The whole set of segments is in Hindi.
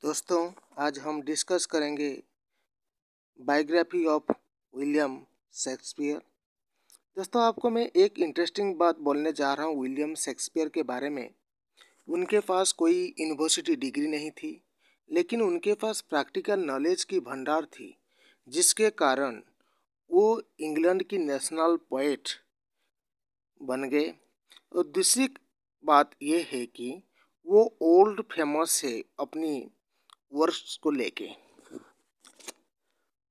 दोस्तों, आज हम डिस्कस करेंगे बायोग्राफी ऑफ विलियम शेक्सपियर। दोस्तों, आपको मैं एक इंटरेस्टिंग बात बोलने जा रहा हूँ विलियम शेक्सपियर के बारे में। उनके पास कोई यूनिवर्सिटी डिग्री नहीं थी, लेकिन उनके पास प्रैक्टिकल नॉलेज की भंडार थी, जिसके कारण वो इंग्लैंड की नेशनल पोएट बन गए। और दूसरी बात यह है कि वो ओल्ड फेमस है अपनी वर्क्स को लेके।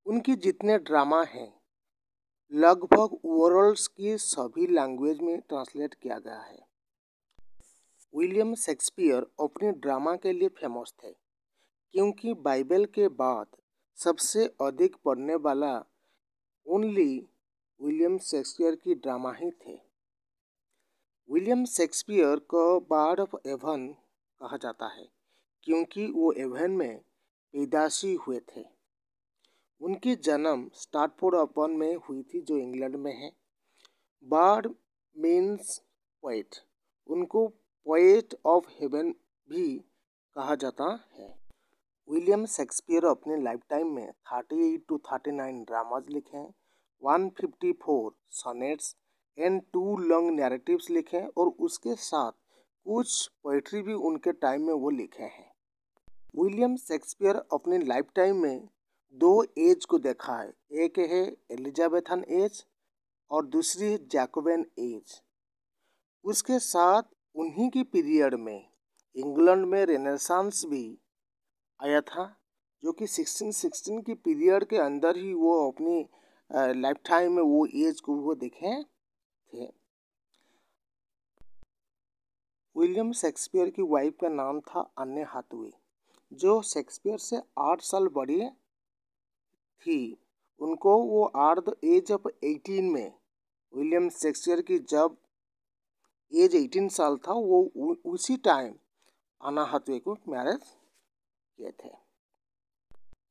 उनकी जितने ड्रामा हैं लगभग वर्ल्ड्स की सभी लैंग्वेज में ट्रांसलेट किया गया है। विलियम शेक्सपियर अपने ड्रामा के लिए फेमस थे, क्योंकि बाइबल के बाद सबसे अधिक पढ़ने वाला ओनली विलियम शेक्सपियर की ड्रामा ही थे। विलियम शेक्सपियर को बॉर्ड ऑफ एवन कहा जाता है, क्योंकि वो एवन में पैदाशी हुए थे। उनकी जन्म स्टार्टफोर्ड अपॉन में हुई थी, जो इंग्लैंड में है। Bird means poet. उनको पोएट ऑफ हेवन भी कहा जाता है। विलियम शेक्सपियर अपने लाइफ टाइम में 38 to 39 ड्रामाज लिखे हैं, 154 सोनेट्स एंड 2 लॉन्ग नैरेटिव्स लिखे हैं, और उसके साथ कुछ पोएट्री भी उनके टाइम में वो लिखे हैं। विलियम शेक्सपियर अपने लाइफ टाइम में 2 एज को देखा है। एक है एलिजाबेथन एज और दूसरी है जैकोबन एज। उसके साथ उन्हीं की पीरियड में इंग्लैंड में रेनेसांस भी आया था, जो कि 1616 की पीरियड के अंदर ही वो अपनी लाइफ टाइम में वो एज को वो देखे थे। विलियम शेक्सपियर की वाइफ का नाम था अन्ने हाथवे, जो शेक्सपियर से 8 साल बड़ी थी। उनको वो एट द एज ऑफ 18 में, विलियम शेक्सपियर की जब एज 18 साल था, वो उसी टाइम अन्ना हाथवे को मैरिज किए थे।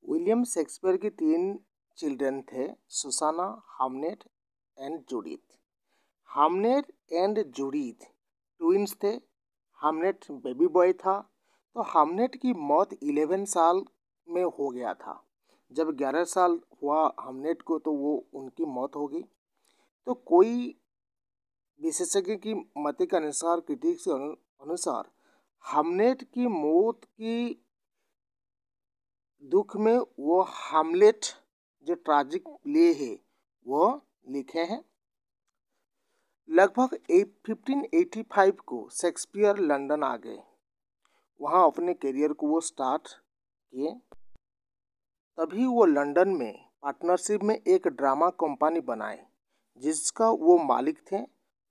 विलियम शेक्सपियर की 3 चिल्ड्रन थे, Susanna, Hamnet and Judith. Hamnet and Judith twins थे। हामनेट बेबी बॉय था, तो हामनेट की मौत 11 साल में हो गया था। जब 11 साल हुआ हामनेट को, तो वो उनकी मौत हो गई। तो कोई विशेषज्ञ की मत के अनुसार, क्रिटिक्स के अनुसार, हामनेट की मौत की दुख में वो हामलेट जो ट्रैजिक प्ले है वो लिखे हैं। लगभग 1585 को शेक्सपियर लंदन आ गए। वहाँ अपने करियर को वो स्टार्ट किए। तभी वो लंदन में पार्टनरशिप में एक ड्रामा कंपनी बनाए, जिसका वो मालिक थे।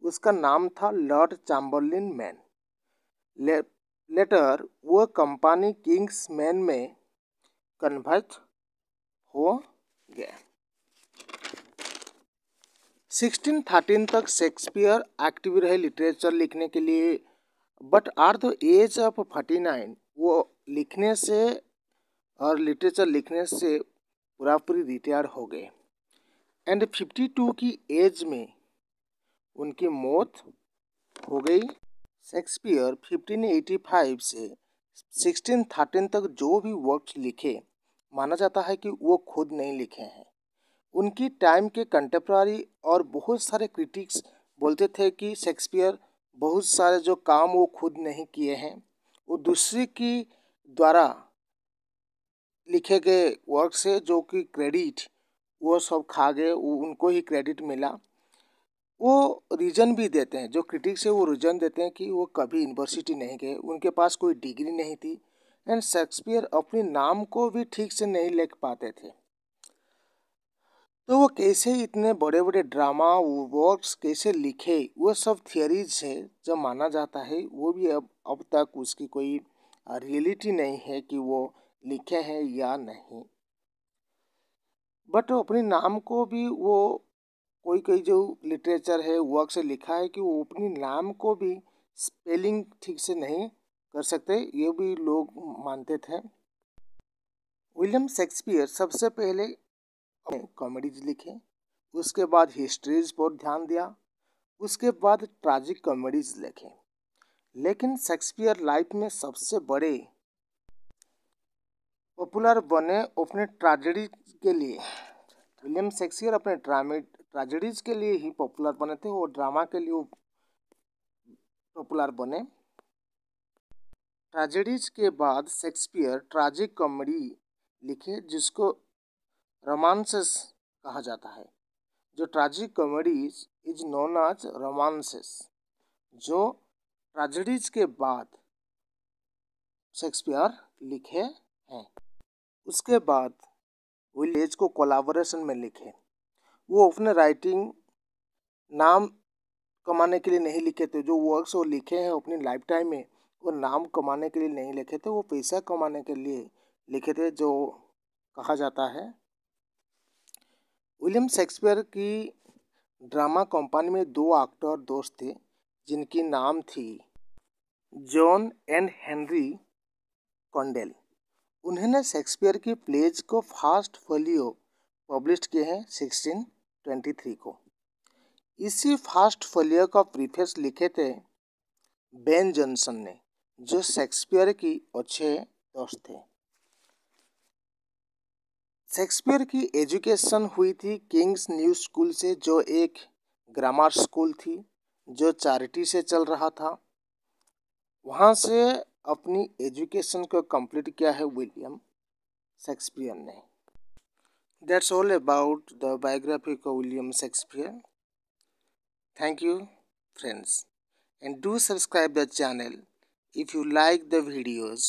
उसका नाम था लॉर्ड चैम्बरलिन मैन। लेटर वो कंपनी किंग्स मैन में कन्वर्ट हो गया। 1613 तक शेक्सपियर एक्टिव रहे लिटरेचर लिखने के लिए, but at the age of 49 वो लिखने से और लिटरेचर लिखने से पूरी रिटायर हो गए। एंड 52 की एज में उनकी मौत हो गई। शेक्सपियर 1585 से 1613 तक जो भी वर्क्स लिखे, माना जाता है कि वो खुद नहीं लिखे हैं। उनकी टाइम के कंटेम्प्ररी और बहुत सारे क्रिटिक्स बोलते थे कि शेक्सपियर बहुत सारे जो काम वो खुद नहीं किए हैं, वो दूसरे की द्वारा लिखे गए वर्क से, जो कि क्रेडिट वो सब खा गए, उनको ही क्रेडिट मिला। वो रीज़न भी देते हैं, जो क्रिटिक्स है वो रीज़न देते हैं कि वो कभी यूनिवर्सिटी नहीं गए, उनके पास कोई डिग्री नहीं थी, एंड शेक्सपियर अपने नाम को भी ठीक से नहीं लिख पाते थे। तो वो कैसे इतने बड़े बड़े ड्रामा वर्क्स कैसे लिखे, वो सब थियरीज है जो माना जाता है। वो भी अब तक उसकी कोई रियलिटी नहीं है कि वो लिखे हैं या नहीं। बट अपने नाम को भी वो कोई कोई जो लिटरेचर है वर्क से लिखा है कि वो अपने नाम को भी स्पेलिंग ठीक से नहीं कर सकते, ये भी लोग मानते थे। विलियम शेक्सपियर सबसे पहले कॉमेडीज लिखे, उसके बाद हिस्ट्रीज पर ध्यान दिया, उसके बाद ट्रैजिक कॉमेडीज लिखे। लेकिन शेक्सपियर लाइफ में सबसे बड़े पॉपुलर बने अपने ट्रेजेडी के लिए। विलियम शेक्सपियर अपने ट्रेजेडीज के लिए ही पॉपुलर बने थे, वो ड्रामा के लिए पॉपुलर बने। ट्रेजेडीज के बाद शेक्सपियर ट्रैजिक कॉमेडी लिखे जिसको रोमांसेस कहा जाता है। जो tragic comedies is known as romances, जो ट्रेजेडीज के बाद शेक्सपियर लिखे हैं। उसके बाद विलेज को कोलाबोरेशन में लिखे। वो अपने राइटिंग नाम कमाने के लिए नहीं लिखे थे। जो वर्क्स वो लिखे हैं अपनी लाइफ टाइम में, वो नाम कमाने के लिए नहीं लिखे थे, वो पैसा कमाने के लिए लिखे थे, जो कहा जाता है। विलियम शेक्सपियर की ड्रामा कंपनी में 2 एक्टर दोस्त थे जिनकी नाम थी जॉन एंड हेनरी कॉन्डेल। उन्होंने शेक्सपियर की प्लेज को फर्स्ट फोलियो पब्लिश किए हैं 1623 को। इसी फर्स्ट फोलियो का प्रीफेस लिखे थे बेन जॉनसन ने, जो शेक्सपियर की अच्छे दोस्त थे। शेक्सपियर की एजुकेशन हुई थी किंग्स न्यू स्कूल से, जो एक ग्रामर स्कूल थी जो चैरिटी से चल रहा था। वहाँ से अपनी एजुकेशन को कंप्लीट किया है विलियम शेक्सपियर ने। That's all about the biography of William Shakespeare. Thank you, friends, and do subscribe the channel if you like the videos.